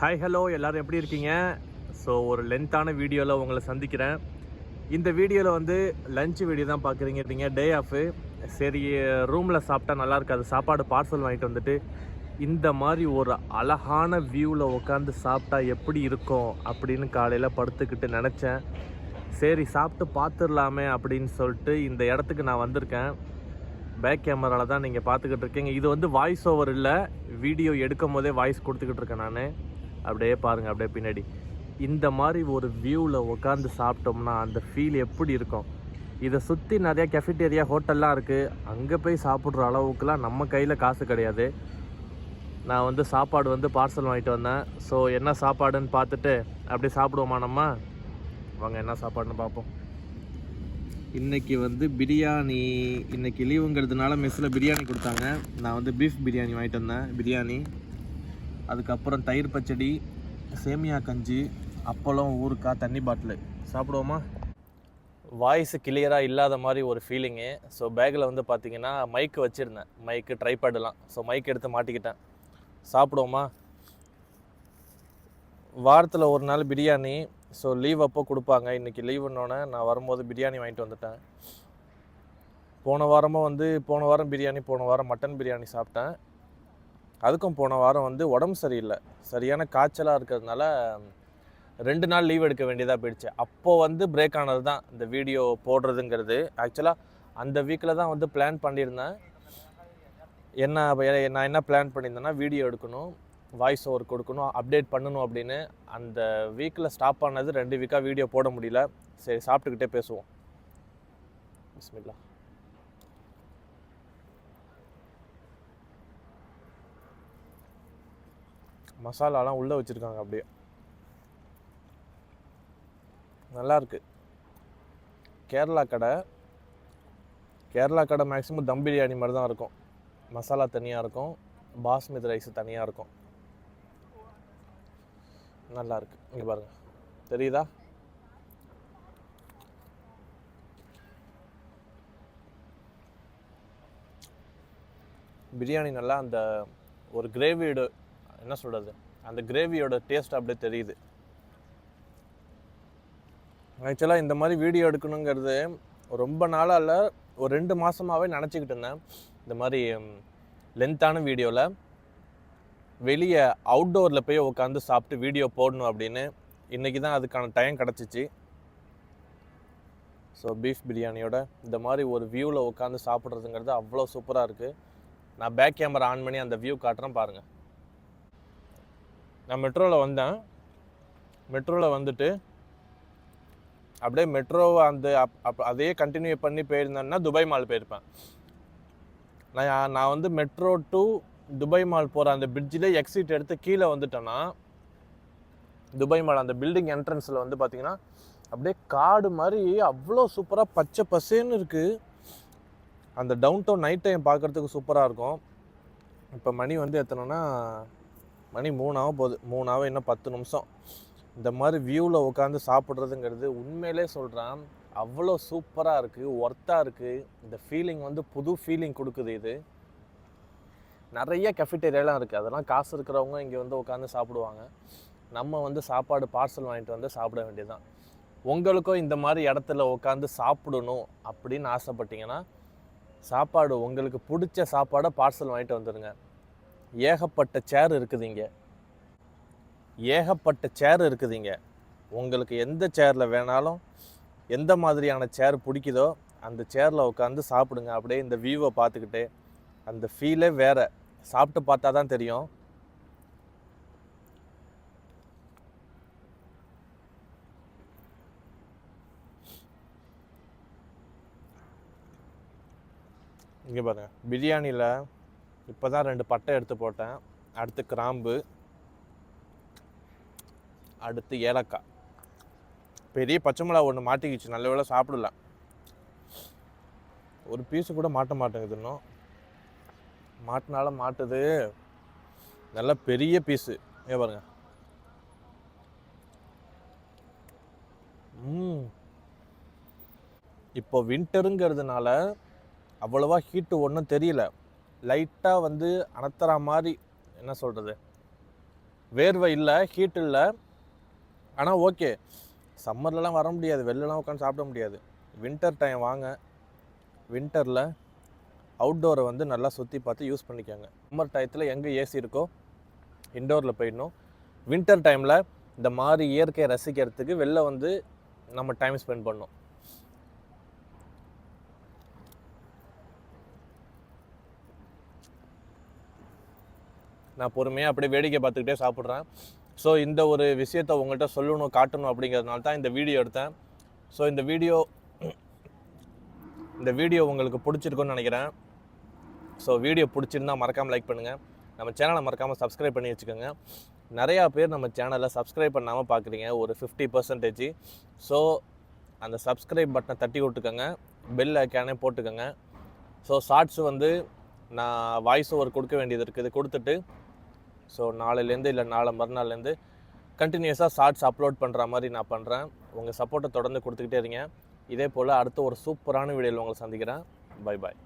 Hi hello எல்லோரும் எப்படி இருக்கீங்க? ஸோ ஒரு லென்த்தான வீடியோவில் உங்களை சந்திக்கிறேன். இந்த வீடியோவில் வந்து லஞ்ச் வீடியோ தான் பார்க்குறீங்க. டே ஆஃபு. சரி, ரூமில் சாப்பிட்டா நல்லா இருக்காது, சாப்பாடு பார்சல் வாங்கிட்டு வந்துட்டு இந்த மாதிரி ஒரு அழகான வியூவில் உட்காந்து சாப்பிட்டா எப்படி இருக்கும் அப்படின்னு காலையில் படுத்துக்கிட்டு நினச்சேன். சரி சாப்பிட்டு பார்த்துடலாமே அப்படின்னு சொல்லிட்டு இந்த இடத்துக்கு நான் வந்திருக்கேன். பேக் கேமராவில் தான் நீங்கள் பார்த்துக்கிட்டு இருக்கீங்க. இது வந்து வாய்ஸ் ஓவர் இல்லை, வீடியோ எடுக்கும் போதே வாய்ஸ் கொடுத்துக்கிட்டு இருக்கேன் நான். அப்படியே பாருங்கள், அப்படியே பின்னாடி இந்த மாதிரி ஒரு வியூவில் உட்காந்து சாப்பிட்டோம்னா அந்த ஃபீல் எப்படி இருக்கும். இதை சுற்றி நிறையா கெஃபிட்டேரியா ஹோட்டல்லாம் இருக்குது. அங்கே போய் சாப்பிட்ற அளவுக்குலாம் நம்ம கையில் காசு கிடையாது. நான் வந்து சாப்பாடு வந்து பார்சல் வாங்கிட்டு வந்தேன். ஸோ என்ன சாப்பாடுன்னு பார்த்துட்டு அப்படியே சாப்பிடுவோமா நம்ம? வாங்க என்ன சாப்பாடுன்னு பார்ப்போம். இன்றைக்கி வந்து பிரியாணி, இன்றைக்கி லீவுங்கிறதுனால மெஸ்ஸில் பிரியாணி கொடுத்தாங்க. நான் வந்து பீஃப் பிரியாணி வாங்கிட்டு வந்தேன். பிரியாணி, அதுக்கப்புறம் தயிர் பச்சடி, சேமியா கஞ்சி, அப்பளம், ஊறுக்காய், தண்ணி பாட்டில். சாப்பிடுவோமா? வாய்ஸ் கிளியராக இல்லாத மாதிரி ஒரு ஃபீலிங்கு. ஸோ பேக்கில் வந்து பார்த்திங்கன்னா மைக்கு வச்சுருந்தேன், மைக்கு ட்ரைபேடெலாம். ஸோ மைக் எடுத்து மாட்டிக்கிட்டேன். சாப்பிடுவோமா? வாரத்தில் ஒரு நாள் பிரியாணி. ஸோ லீவ் அப்போ கொடுப்பாங்க. இன்றைக்கி லீவுன்னொன்னே நான் வரும்போது பிரியாணி வாங்கிட்டு வந்துட்டேன். போன வாரம் பிரியாணி, போன வாரம் மட்டன் பிரியாணி சாப்பிட்டேன். அதுக்கும் போன வாரம் வந்து உடம்பு சரியில்லை, சரியான காய்ச்சலாக இருக்கிறதுனால 2 நாள் லீவ் எடுக்க வேண்டியதாக போயிடுச்சு. அப்போது வந்து பிரேக் ஆனது தான் இந்த வீடியோ போடுறதுங்கிறது. ஆக்சுவலாக அந்த வீக்கில் தான் வந்து பிளான் பண்ணியிருந்தேன். நான் என்ன பிளான் பண்ணியிருந்தேன்னா, வீடியோ எடுக்கணும், வாய்ஸ் ஓவர் கொடுக்கணும், அப்டேட் பண்ணணும் அப்படின்னு. அந்த வீக்கில் ஸ்டாப் ஆனது 2 வீக்காக வீடியோ போட முடியல. சரி சாப்பிட்டுக்கிட்டே பேசுவோம். பிஸ்மில்லா. மசாலாலாம் உள்ளே வச்சுருக்காங்க, அப்படியே நல்லாயிருக்கு. கேரளா கடை மேக்ஸிமம் தம் பிரியாணி மாதிரி தான் இருக்கும். மசாலா தனியாக இருக்கும், பாஸ்மதி ரைஸ் தனியாக இருக்கும். நல்லாயிருக்கு. இங்கே பாருங்கள், தெரியுதா? பிரியாணி நல்லா அந்த ஒரு கிரேவியோட என்ன சொல்கிறது, அந்த கிரேவியோட டேஸ்ட் அப்படியே தெரியுது. ஆக்சுவலாக இந்த மாதிரி வீடியோ எடுக்கணுங்கிறது ரொம்ப நாளாக இல்லை, ஒரு 2 மாதமாகவே நினச்சிக்கிட்டு இருந்தேன். இந்த மாதிரி லென்த்தான வீடியோவில் வெளியே அவுட்டோரில் போய் உட்காந்து சாப்பிட்டு வீடியோ போடணும் அப்படின்னு. இன்றைக்கி தான் அதுக்கான டைம் கிடச்சிச்சு. ஸோ பீஃப் பிரியாணியோட இந்த மாதிரி ஒரு வியூவில் உட்காந்து சாப்பிட்றதுங்கிறது அவ்வளோ சூப்பராக இருக்குது. நான் பேக் கேமரா ஆன் பண்ணி அந்த வியூ காட்டுறேன் பாருங்கள். நான் மெட்ரோவில் வந்தேன். மெட்ரோவில் வந்துட்டு அப்படியே மெட்ரோவை அதே கண்டினியூ பண்ணி போயிருந்தேன்னா துபாய் மால் போயிருப்பேன். நான் வந்து மெட்ரோ டு துபாய் மால் போகிற அந்த பிரிட்ஜில் எக்ஸிட் எடுத்து கீழே வந்துட்டேன்னா, துபாய் மால் அந்த பில்டிங் என்ட்ரன்ஸில் வந்து பார்த்திங்கன்னா அப்படியே காடு மாதிரி அவ்வளோ சூப்பராக பச்சை பசேன்னு இருக்குது. அந்த டவுன் டவுன் நைட் டைம் பார்க்குறதுக்கு சூப்பராக இருக்கும். இப்போ மணி வந்து எத்தனைன்னா, மணி 3 போகுது. 3 இன்னும் 10 நிமிஷம். இந்த மாதிரி வியூவில் உட்காந்து சாப்பிட்றதுங்கிறது உண்மையிலே சொல்கிறேன் அவ்வளோ சூப்பராக இருக்குது, ஒர்த்தாக இருக்குது. இந்த ஃபீலிங் வந்து புது ஃபீலிங் கொடுக்குது. இது நிறைய கெஃபிட்டேரியாலாம் இருக்குது, அதெல்லாம் காசு இருக்கிறவங்க இங்கே வந்து உட்காந்து சாப்பிடுவாங்க. நம்ம வந்து சாப்பாடு பார்சல் வாங்கிட்டு வந்து சாப்பிட வேண்டியதுதான். உங்களுக்கும் இந்த மாதிரி இடத்துல உட்காந்து சாப்பிடணும் அப்படின்னு ஆசைப்பட்டீங்கன்னா, சாப்பாடு உங்களுக்கு பிடிச்ச சாப்பாடை பார்சல் வாங்கிட்டு வந்துடுங்க. ஏகப்பட்ட சேர் இருக்குதுங்க. உங்களுக்கு எந்த சேரில் வேணாலும், எந்த மாதிரியான சேர் பிடிக்குதோ அந்த சேரில் உட்காந்து சாப்பிடுங்க. அப்படியே இந்த வியூவை பார்த்துக்கிட்டே, அந்த ஃபீலே வேறு. சாப்பிட்டு பார்த்தா தான் தெரியும். இங்கே பாருங்கள், பிரியாணியில் இப்போ தான் 2 பட்டை எடுத்து போட்டேன். அடுத்து கிராம்பு, அடுத்து ஏலக்காய். பெரிய பச்சை மிளகா ஒன்று மாட்டிக்கிச்சு, நல்ல வேளை சாப்பிடல. ஒரு பீஸு கூட மாட்ட மாட்டேங்குது. இன்னும் மாட்டினாலும் மாட்டுது. நல்ல பெரிய பீஸு. ஏன் பாருங்க. இப்போ வின்டருங்கிறதுனால அவ்வளோவா ஹீட்டு ஒன்றும் தெரியல. லைட்டாக வந்து அனத்துற மாதிரி, என்ன சொல்கிறது, வேர்வை இல்லை, ஹீட் இல்லை. ஆனால் ஓகே, சம்மர்லலாம் வர முடியாது, வெளிலலாம் உட்காந்து சாப்பிட முடியாது. வின்டர் டைம் வாங்க, வின்டரில் அவுட்டோரை வந்து நல்லா சுற்றி பார்த்து யூஸ் பண்ணிக்கோங்க. சம்மர் டயத்தில் எங்கே ஏசி இருக்கோ இன்டோரில் போயிடணும். வின்டர் டைமில் இந்த மாதிரி இயற்கையை ரசிக்கிறதுக்கு வெளில வந்து நம்ம டைம் ஸ்பெண்ட் பண்ணணும். நான் பொறுமையாக அப்படியே வேடிக்கை பார்த்துக்கிட்டே சாப்பிட்றேன். ஸோ இந்த ஒரு விஷயத்தை உங்கள்கிட்ட சொல்லணும், காட்டணும் அப்படிங்கிறதுனால தான் இந்த வீடியோ எடுத்தேன். ஸோ இந்த வீடியோ உங்களுக்கு பிடிச்சிருக்குன்னு நினைக்கிறேன். ஸோ வீடியோ பிடிச்சிருந்தால் மறக்காமல் லைக் பண்ணுங்கள். நம்ம சேனலை மறக்காமல் சப்ஸ்கிரைப் பண்ணி வச்சுக்கோங்க. நிறையா பேர் நம்ம சேனலை சப்ஸ்கிரைப் பண்ணாமல் பார்க்குறீங்க, ஒரு 50%. ஸோ அந்த சப்ஸ்கிரைப் பட்டனை தட்டி விட்டுக்கோங்க, பெல் ஐக்கானே போட்டுக்கோங்க. ஸோ ஷார்ட்ஸ் வந்து நான் வாய்ஸ் ஓவர் கொடுக்க வேண்டியது இருக்குது, கொடுத்துட்டு ஸோ நாளையிலேருந்து இல்லை நாளை மறுநாள்லேருந்து கண்டினியூஸாக ஷார்ட்ஸ் அப்லோட் பண்ணுற மாதிரி நான் பண்ணுறேன். உங்கள் சப்போர்ட்டை தொடர்ந்து கொடுத்துக்கிட்டே இருங்க. இதே போல் அடுத்த ஒரு சூப்பரான வீடியோவில் உங்களை சந்திக்கிறேன். Bye bye.